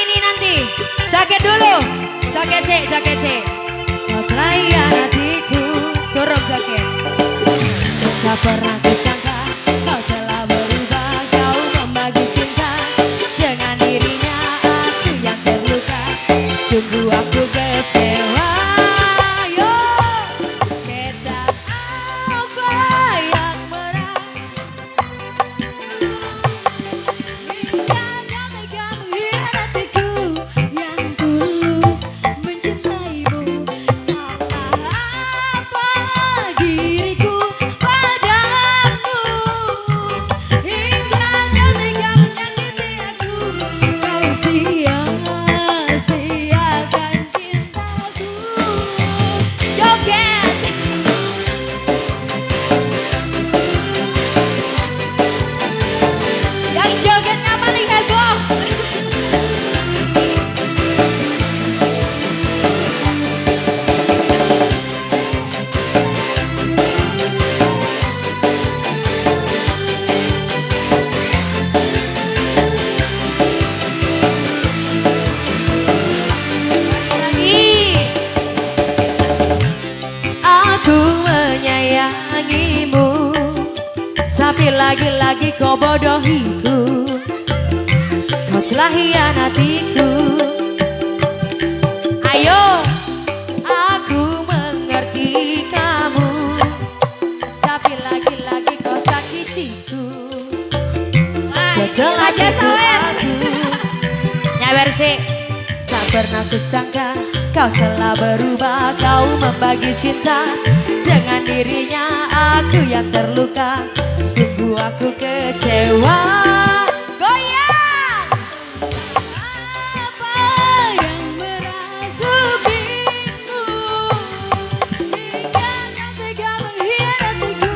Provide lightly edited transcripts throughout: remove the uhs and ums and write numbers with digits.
ini nanti. Jaket dulu. Jaket C, jaket C. Kau telah hianatiku. Turun jaket. Tak pernah kusangka kau telah berubah. Kau membagi cinta dengan dirinya. Aku yang terluka. Sungguh aku kecewa. Yo, setan apa yang merah? Hingga kau tega menghianatiku yang tulus mencintaimu. Salah apa diriku padamu? Hingga kau tega menyakiti aku. Kau sia-siakan cintaku. Joget. Yang jogetnya paling heboh. Lagi. Aku menyayangimu, tapi lagi-lagi kau bodohiku. Kau telah hianatiku. Ayo, aku mengerti kamu, tapi lagi-lagi kau sakitiku. Kau telah tipu aku. Nyawer sih. Tak pernah kusangka kau telah berubah. Kau membagi cinta dengan dirinya. Aku yang terluka. Sungguh aku kecewa. Goyang. Apa yang merasukimu? Hingga kau tega menghianatiku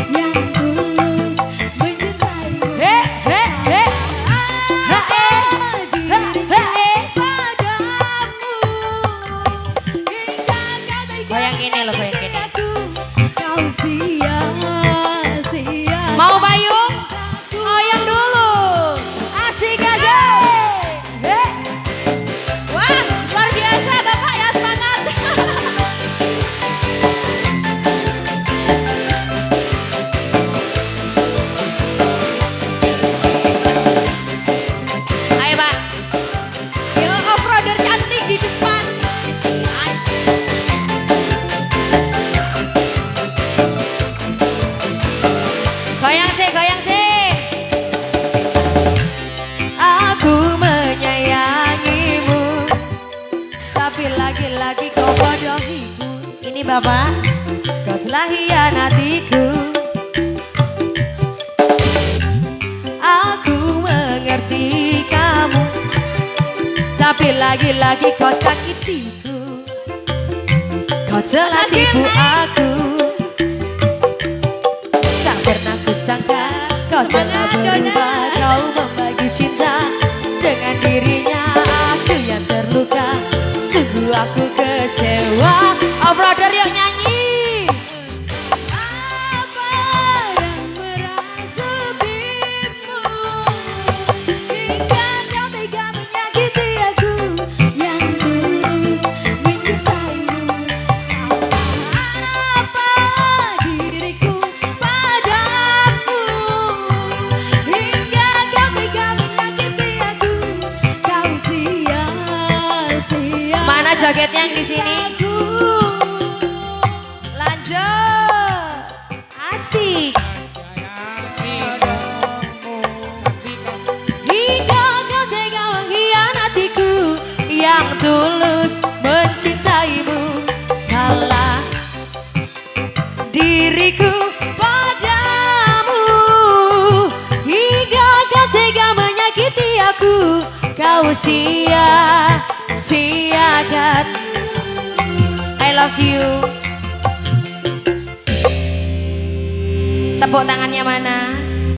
yang tulus mencintaimu. Goyang ini loh, goyang ini. Kau sia-sia. Mau payung? Goyang dulu. Asik aja. Wah, luar biasa Bapak ya, semangat. Ayo Pak. Yo, off-roader cantik di depan. Goyang sih, goyang sih. Aku menyayangimu, tapi lagi-lagi kau bodohiku. Ini Bapak, kau telah hianatiku. Aku mengerti kamu, tapi lagi-lagi kau sakitiku. Kau telah tipu aku. Tak pernah kusangka kau telah berubah. Kau membagi cinta dengan dirinya. Aku yang terluka. Sungguh aku kecewa. Oh brother yuk nyanyi. Apa yang merasukimu? Hingga kau tega menyakiti aku yang tulus mencintaimu. Apa diriku padamu? Hingga kau tega menyakiti aku. Kau sia-sia. Mana jaketnya yang di sini? Lanjut. Asik. Hingga kau tega mengkhianatiku yang tulus mencintaimu. Salah diriku padamu. Hingga kau tega menyakiti aku. Kau sia-siakan. I love you. Tepuk tangannya mana?